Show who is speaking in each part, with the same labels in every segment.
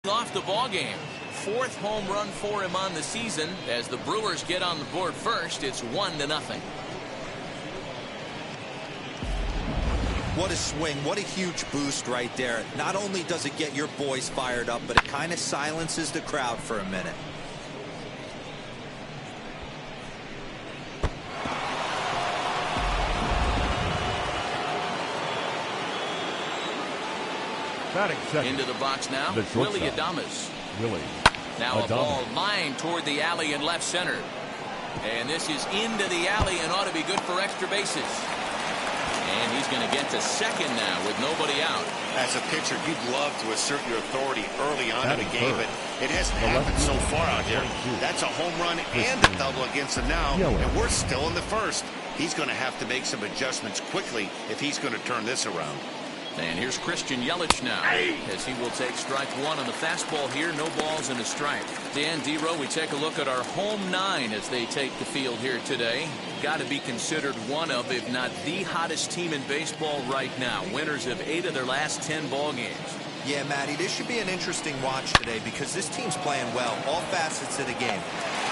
Speaker 1: Off the ball game. Fourth home run for him on the season. As the Brewers get on the board first, it's 1-0.
Speaker 2: What a swing. What a huge boost right there. Not only does it get your boys fired up, but it kind of silences the crowd for a minute.
Speaker 1: Into the box now, Willie Adames. Now a ball lined toward the alley in left center. And this is into the alley and ought to be good for extra bases. And he's going to get to second now with nobody out.
Speaker 3: As a pitcher, you'd love to assert your authority early on in the game, but it hasn't happened so far out here. That's a home run and a double against him now, and we're still in the first. He's going to have to make some adjustments quickly if he's going to turn this around.
Speaker 1: And here's Christian Yelich now, as he will take strike one on the fastball here. No balls and a strike. Dan Dero, we take a look at our home nine as they take the field here today. Got to be considered one of, if not the hottest team in baseball right now. Winners of 8 of their last 10 ball games.
Speaker 2: Yeah, Matty, this should be an interesting watch today because this team's playing well, all facets of the game.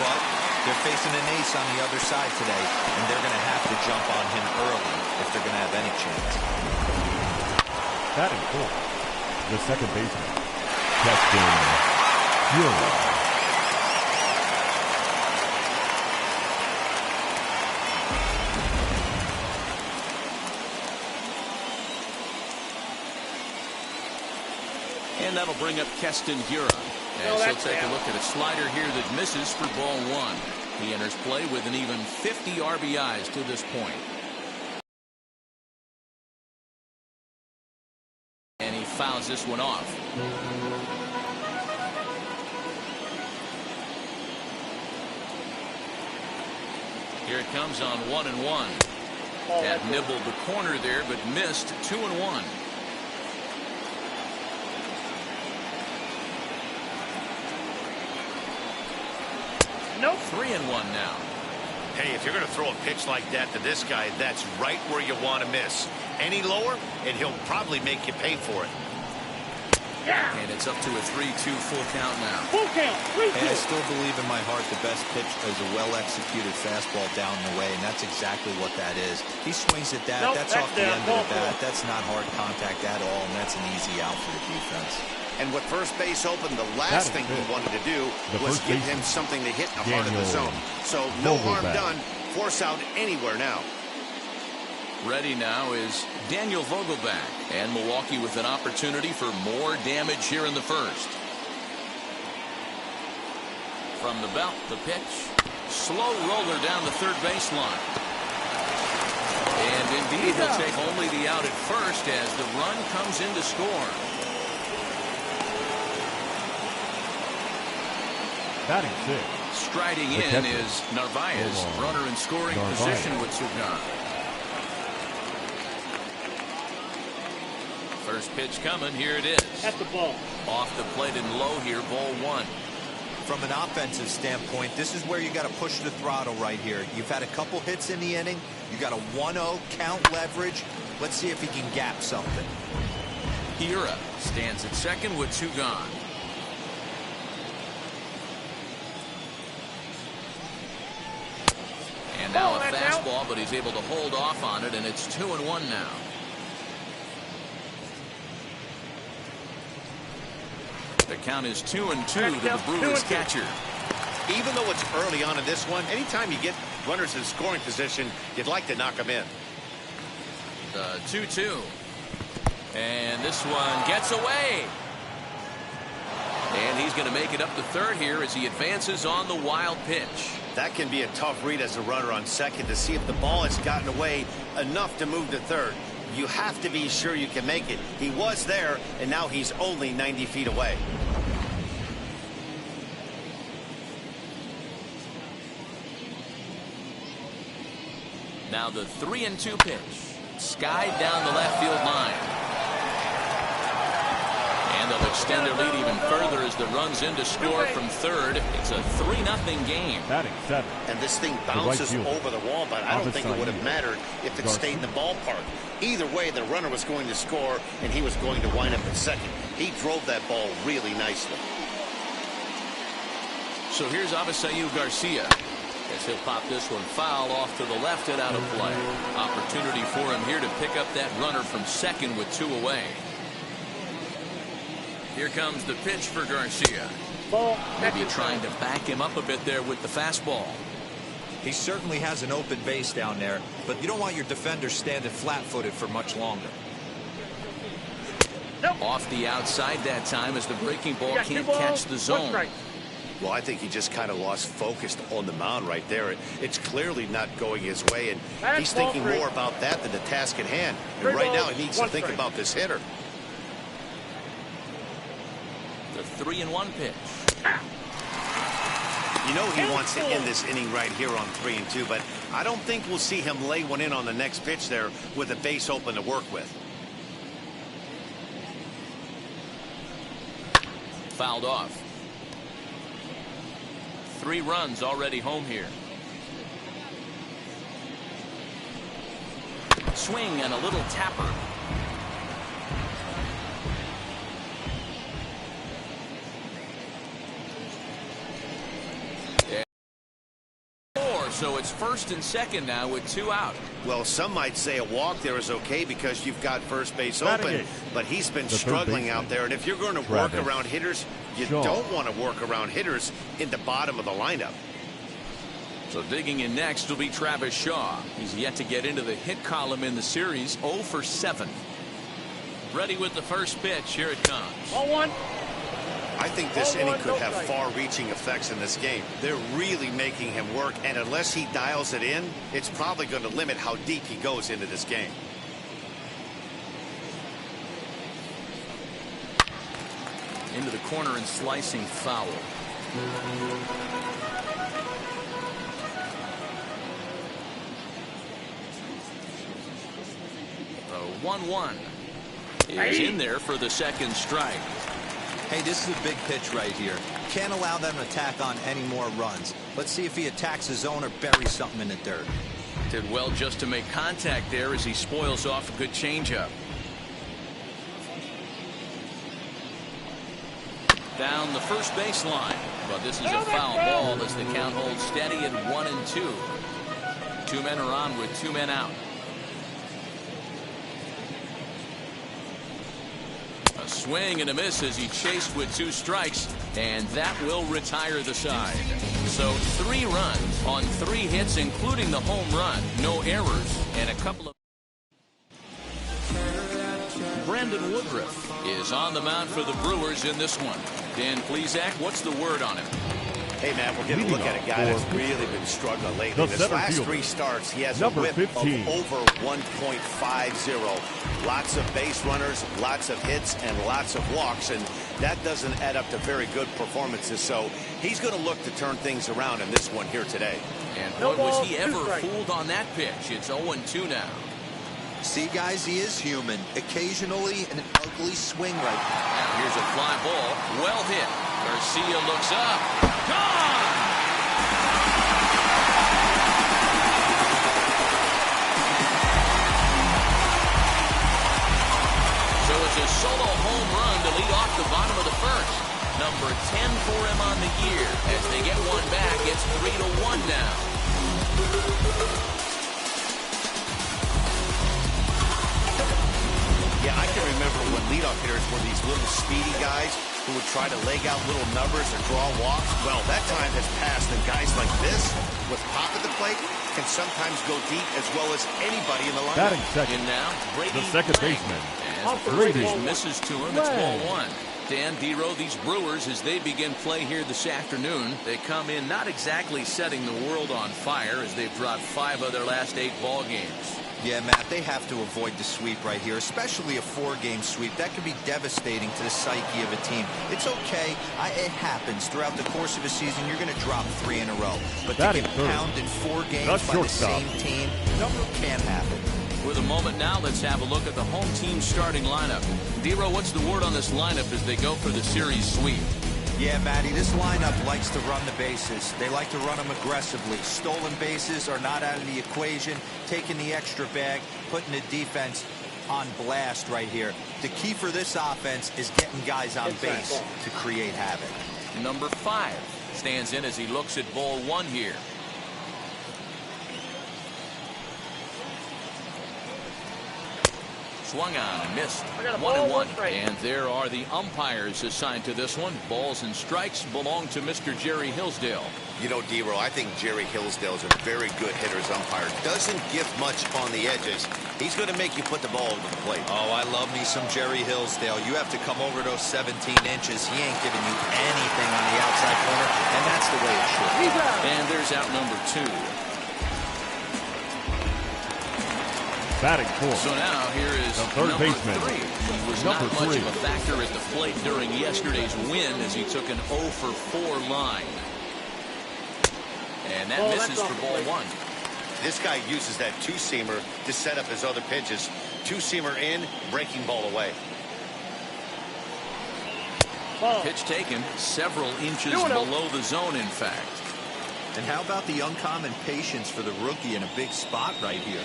Speaker 2: But they're facing an ace on the other side today, and they're going to have to jump on him early if they're going to have any chance.
Speaker 4: Batting fourth, the second baseman, Keston Hiura.
Speaker 1: And that'll bring up Keston Hiura. As he'll take a look at a slider here that misses for ball one. He enters play with an even 50 RBIs to this point. Fouls this one off. Here it comes on 1-1. That nibbled the corner there, but missed 2-1.
Speaker 5: Nope.
Speaker 1: 3-1 now.
Speaker 3: Hey, if you're going to throw a pitch like that to this guy, that's right where you want to miss. Any lower, and he'll probably make you pay for it.
Speaker 1: Yeah. And it's up to a 3-2 full count now.
Speaker 5: Full count. 3-2.
Speaker 2: And I still believe in my heart the best pitch is a well-executed fastball down the way, and that's exactly what that is. He swings at that. That's off the end of the bat. That's not hard contact at all, and that's an easy out for the defense.
Speaker 3: And with first base open, the last thing he wanted to do was give him something to hit in the heart of the zone. So no harm done. Force out anywhere now.
Speaker 1: Ready now is Daniel Vogelback, and Milwaukee with an opportunity for more damage here in the first. From the belt, the pitch. Slow roller down the third baseline. And indeed, he'll take only the out at first as the run comes in to score.
Speaker 4: Batting six.
Speaker 1: Striding in is Narvaez, runner in scoring position with 2 gone. First pitch coming. Here it is.
Speaker 5: At the ball.
Speaker 1: Off the plate and low here, ball one.
Speaker 2: From an offensive standpoint, this is where you got to push the throttle right here. You've had a couple hits in the inning. You got a 1-0 count leverage. Let's see if he can gap something.
Speaker 1: Hiura stands at second with 2 gone. And now a fastball, but he's able to hold off on it, and it's 2-1 now. The count is 2-2 to the Brewers catcher.
Speaker 3: Even though it's early on in this one, anytime you get runners in scoring position, you'd like to knock them in.
Speaker 1: The 2-2. And this one gets away. And he's going to make it up to third here as he advances on the wild pitch.
Speaker 3: That can be a tough read as a runner on second to see if the ball has gotten away enough to move to third. You have to be sure you can make it. He was there, and now he's only 90 feet away.
Speaker 1: Now the 3-2 pitch. Skied down the left field line. And they'll extend their lead even further as the runs in to score from third. It's a 3-0 game.
Speaker 4: Batting 7.
Speaker 3: And this thing bounces over the wall, but I don't think it would have mattered if it stayed in the ballpark. Either way, the runner was going to score, and he was going to wind up at second. He drove that ball really nicely.
Speaker 1: So here's Avisayu Garcia. As he'll pop this one foul off to the left and out of play. Opportunity for him here to pick up that runner from second with 2 away. Here comes the pitch for Garcia.
Speaker 5: Ball.
Speaker 1: Maybe trying to back him up a bit there with the fastball.
Speaker 2: He certainly has an open base down there, but you don't want your defender standing flat-footed for much longer.
Speaker 5: Nope.
Speaker 1: Off the outside that time as the breaking ball can't catch the zone.
Speaker 3: Well, I think he just kind of lost focus on the mound right there. It's clearly not going his way, and he's thinking more about that than the task at hand. And right now, he needs to think about this hitter.
Speaker 1: The 3-1 pitch.
Speaker 3: You know he wants to end this inning right here on 3-2, but I don't think we'll see him lay one in on the next pitch there with a base open to work with.
Speaker 1: Fouled off. 3 runs already home here. Swing and a little tapper. So it's first and second now with 2 out.
Speaker 3: Well, some might say a walk there is okay because you've got first base open, but he's been struggling out there. And if you're going to work around hitters, you don't want to work around hitters in the bottom of the lineup.
Speaker 1: So digging in next will be Travis Shaw. He's yet to get into the hit column in the series. 0 for 7. Ready with the first pitch. Here it comes.
Speaker 5: 0-1.
Speaker 3: I think this inning could have far-reaching effects in this game. They're really making him work, and unless he dials it in, it's probably going to limit how deep he goes into this game.
Speaker 1: Into the corner and slicing foul. The 1-1 is in there for the second strike.
Speaker 2: Hey, this is a big pitch right here. Can't allow them to tack on any more runs. Let's see if he attacks his zone or buries something in the dirt.
Speaker 1: Did well just to make contact there as he spoils off a good changeup. Down the first baseline, but this is a foul ball as the count holds steady at 1-2. 2 men are on with 2 men out. A swing and a miss as he chased with 2 strikes, and that will retire the side. So 3 runs on 3 hits, including the home run, no errors, and a couple of. Brandon Woodruff is on the mound for the Brewers in this one. Dan Plesac, what's the word on him?
Speaker 3: Hey, Matt, we're getting a look at a guy that's really been struggling lately. His last 3 starts, he has a whip 15. Of over 1.50. Lots of base runners, lots of hits, and lots of walks, and that doesn't add up to very good performances. So he's going to look to turn things around in this one here today.
Speaker 1: And boy, was he ever fooled on that pitch. It's 0-2 now.
Speaker 2: See, guys, he is human. Occasionally an ugly swing right now.
Speaker 1: Now here's a fly ball. Well hit. Garcia looks up. Gone! So it's a solo home run to lead off the bottom of the first. Number 10 for him on the year. As they get one back, it's 3-1 now.
Speaker 3: Yeah, I can remember when leadoff hitters were these little speedy guys who would try to leg out little numbers or draw walks. Well, that time has passed, and guys like this, with pop at the plate, can sometimes go deep as well as anybody in the lineup.
Speaker 4: Batting second,
Speaker 1: and now, Brady
Speaker 4: the second baseman.
Speaker 1: As Brady misses to him, it's ball 1. Dan Dero, these Brewers, as they begin play here this afternoon, they come in not exactly setting the world on fire as they've dropped 5 of their last 8 ball games.
Speaker 2: Yeah, Matt, they have to avoid the sweep right here, especially a 4-game sweep. That could be devastating to the psyche of a team. It's okay. It happens. Throughout the course of a season, you're going to drop 3 in a row. But to get pounded 4 games by the same team, can't happen.
Speaker 1: With a moment now, let's have a look at the home team starting lineup. D-Row, what's the word on this lineup as they go for the series sweep?
Speaker 2: Yeah, Matty, this lineup likes to run the bases. They like to run them aggressively. Stolen bases are not out of the equation. Taking the extra bag, putting the defense on blast right here. The key for this offense is getting guys on base to create havoc.
Speaker 1: Number 5 stands in as he looks at ball 1 here. Swung on and missed. 1-1. And there are the umpires assigned to this one. Balls and strikes belong to Mr. Jerry Hillsdale.
Speaker 3: You know, D-Row, I think Jerry Hillsdale is a very good hitter's umpire. Doesn't give much on the edges. He's going to make you put the ball over the plate.
Speaker 2: Oh, I love me some Jerry Hillsdale. You have to come over those 17 inches. He ain't giving you anything on the outside corner, and that's the way it should be.
Speaker 1: And there's out number 2.
Speaker 4: Batting fourth.
Speaker 1: So now here is
Speaker 4: the third
Speaker 1: number
Speaker 4: baseman.
Speaker 1: 3. He was not much of a factor at the plate during yesterday's win as he took an 0 for 4 line. And that misses for ball 1.
Speaker 3: This guy uses that two-seamer to set up his other pitches. Two-seamer in, breaking ball away.
Speaker 1: Pitch taken several inches below the zone, in fact.
Speaker 2: And how about the uncommon patience for the rookie in a big spot right here?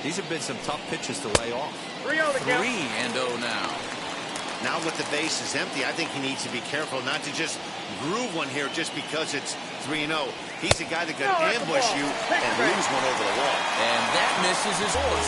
Speaker 2: These have been some tough pitches to lay off.
Speaker 1: 3-0 now.
Speaker 3: Now with the base is empty, I think he needs to be careful not to just groove one here just because it's 3-0. He's a guy that could ambush you and lose one over the wall.
Speaker 1: And that misses his horse.